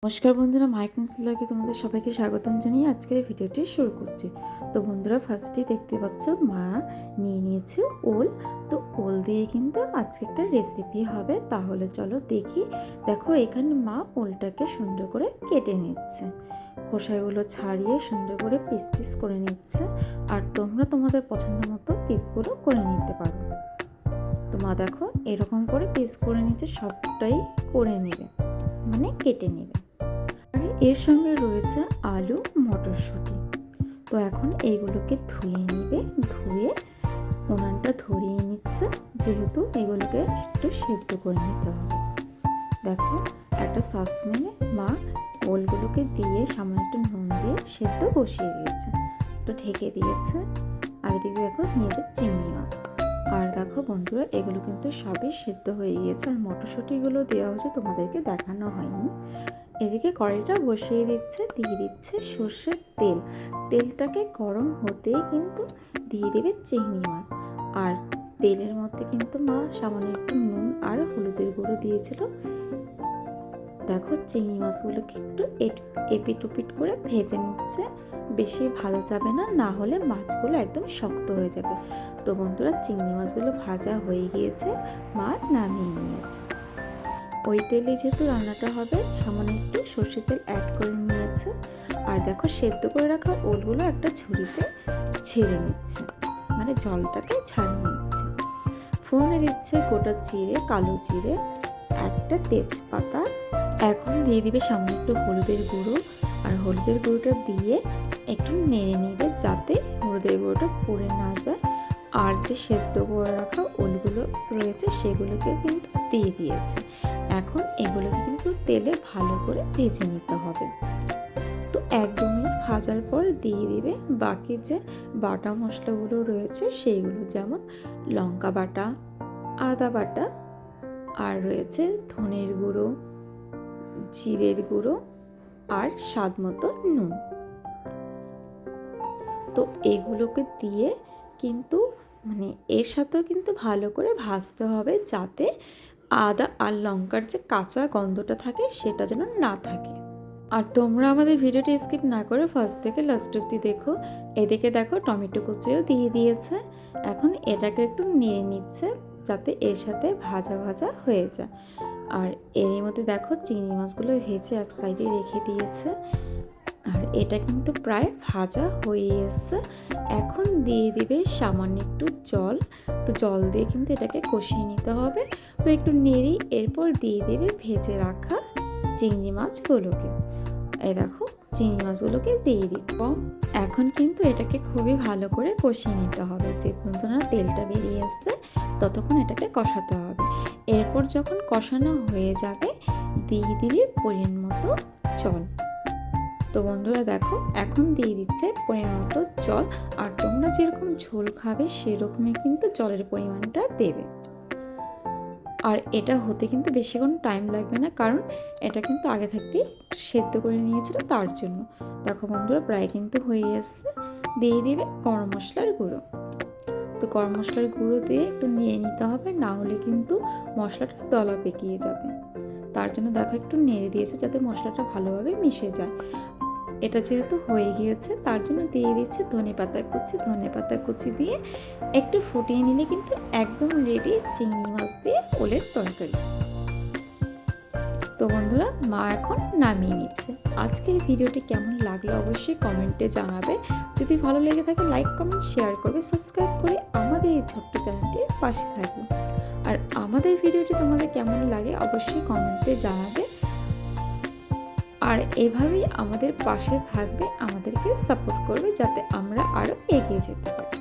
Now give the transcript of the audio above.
নমস্কার বন্ধুরা, মাইকনেস ব্লগে তোমাদের সবাইকে স্বাগতম জানিয়ে আজকের ভিডিওটি শুরু করছি। তো বন্ধুরা, ফার্স্টেই দেখতে পাচ্ছ মা নিয়ে নিয়েছে ওল। তো ওল দিয়ে কিন্তু আজকে একটা রেসিপি হবে। তাহলে চলো দেখি। দেখো, এখানে মা ওলটাকে সুন্দর করে কেটে নিচ্ছে, খোসাগুলো ছাড়িয়ে সুন্দর করে পিস পিস করে নিচ্ছে। আর তোমরা তোমাদের পছন্দ মতো পিসগুলো করে নিতে পারো। তো মা দেখো এরকম করে পিস করে নিচ্ছে, সবটাই করে নেবে, মানে কেটে নেবে। এর সঙ্গে রয়েছে আলু, মটরশুঁটি। তো এখন এইগুলোকে ধুয়ে নিবে, ধুয়ে উনানটা ধরিয়ে নিচ্ছে, যেহেতু এগুলোকে একটু সেদ্ধ করে নিতে হবে। দেখো, একটা সসপ্যানে মা ওলগুলোকে দিয়ে সামান্য একটু নুন দিয়ে সেদ্ধ বসিয়ে দিয়েছে, একটু ঢেকে দিয়েছে। আর এদিকে দেখো নিয়েছে চিংড়ি মাছ। আর দেখো বন্ধুরা, এগুলো কিন্তু সবই সেদ্ধ হয়ে গিয়েছে। আর মটরশুঁটিগুলো দেওয়া হচ্ছে, তোমাদেরকে দেখানো হয়নি। এদিকে কড়াইটা বসিয়ে দিচ্ছে, দিয়ে দিচ্ছে সর্ষের তেল। তেলটাকে গরম হতেই কিন্তু দিয়ে দেবে চিংড়ি মাছ। আর তেলের মধ্যে কিন্তু মা সামান্য একটু নুন আর হলুদের গুঁড়ো দিয়েছিল। দেখো, চিংড়ি মাছগুলোকে একটু এপিট ওপিট করে ভেজে নিচ্ছে। বেশি ভাজা যাবে না, না হলে মাছগুলো একদম শক্ত হয়ে যাবে। তো বন্ধুরা, চিংড়ি মাছগুলো ভাজা হয়ে গিয়েছে, মা নামিয়ে নিয়েছে। ওই তেলে যেহেতু রান্নাটা হবে, সামান্য একটু সর্ষের তেল অ্যাড করে নিয়েছে। আর দেখো, সেদ্ধ করে রাখা ওলগুলো একটা ঝুড়িতে ছেড়ে নিচ্ছে, মানে জলটাকে ছাড়িয়ে নিচ্ছে। ফোড়নে দিচ্ছে গোটা জিরে, কালো জিরে, একটা তেজপাতা। এখন দিয়ে দিবে সামান্য একটু হলুদের গুঁড়ো। আর হলুদের গুঁড়োটা দিয়ে একটু নেড়ে নিবে, যাতে হলুদের গুঁড়োটা পুড়ে না যায়। আর যে সেদ্ধ করে রাখা ওলগুলো রয়েছে, সেগুলোকে কিন্তু দিয়ে দিয়েছে। এখন এগুলোকে কিন্তু তেলে ভালো করে ভেজে নিতে হবে। তো একদমই ভাজার পর দিয়ে দিবে বাকি যে বাটা মশলাগুলো রয়েছে সেইগুলো, যেমন লঙ্কা বাটা, আদা বাটা, আর রয়েছে ধনের গুঁড়ো, জিরের গুঁড়ো, আর স্বাদ মতো নুন। তো এগুলোকে দিয়ে কিন্তু মানে এর সাথেও কিন্তু ভালো করে ভাজতে হবে, যাতে আদা আর লঙ্কার যে কাঁচা গন্ধটা থাকে সেটা যেন না থাকে। আর তোমরা আমাদের ভিডিওটি স্কিপ না করে ফার্স্ট থেকে লাস্ট অবধি দেখো। এদিকে দেখো টমেটো কুচিও দিয়ে দিয়েছে। এখন এটাকে একটু নেড়ে নিচ্ছে, যাতে এর সাথে ভাজা ভাজা হয়ে যায়। আর এরই মধ্যে দেখো চিংড়ি মাছগুলো ভেজে এক সাইডে রেখে দিয়েছে। আর এটা কিন্তু প্রায় ভাজা হয়ে এসছে। এখন দিয়ে দিবে সামান্য একটু জল। তো জল দিয়ে কিন্তু এটাকে কষিয়ে নিতে হবে। তো একটু নেড়ে এরপর দিয়ে দেবে ভেজে রাখা চিংড়ি মাছগুলোকে। এই দেখো, চিংড়ি মাছগুলোকে দিয়ে দিব। এখন কিন্তু এটাকে খুবই ভালো করে কষিয়ে নিতে হবে, যে পর্যন্ত না তেলটা বেরিয়ে আসছে ততক্ষণ এটাকে কষাতে হবে। এরপর যখন কষানো হয়ে যাবে, দিয়ে দিবে পরিমাণ মতো জল। তো বন্ধুরা দেখো, এখন দিয়ে দিচ্ছে পরিমাণ মতো জল। আর তোমরা যেরকম ঝোল খাবে সেরকমই কিন্তু জলের পরিমাণটা দেবে। আর এটা হতে কিন্তু বেশিক্ষণ টাইম লাগবে না, কারণ এটা কিন্তু আগে থাকতেই সেদ্ধ করে নিয়েছিল, তার জন্য। দেখো বন্ধুরা, প্রায় কিন্তু হয়ে আসছে। দিয়ে দিবে গরম মশলার গুঁড়ো। তো গরম মশলার গুঁড়ো দিয়ে একটু নিয়ে নিতে হবে, না হলে কিন্তু মশলাটা দলা পেকিয়ে যাবে। তার জন্য দেখো একটু নেড়ে দিয়েছে, যাতে মশলাটা ভালোভাবে মিশে যায়। এটা যেহেতু হয়ে গিয়েছে, তার জন্য দিয়ে দিচ্ছে ধনেপাতা কুচি দিয়ে একটু ফুটিয়ে নিলে কিন্তু একদম রেডি চিংড়ি মাছ দিয়ে ওলের তরকারি। তো বন্ধুরা, মা এখন নামিয়ে নিচ্ছে। আজকের ভিডিওটি কেমন লাগলো অবশ্যই কমেন্টে জানাবে। যদি ভালো লেগে থাকে লাইক, কমেন্ট, শেয়ার করবে, সাবস্ক্রাইব করে আমাদের এই ছোট্ট চ্যানেলটির পাশে থাকবে। আর আমাদের ভিডিওটি তোমাদের কেমন লাগে অবশ্যই কমেন্টে জানাবে। আর এভাবেই আমাদের পাশে থাকবে, আমাদেরকে সাপোর্ট করবে, যাতে আমরা আরও এগিয়ে যেতে পারি।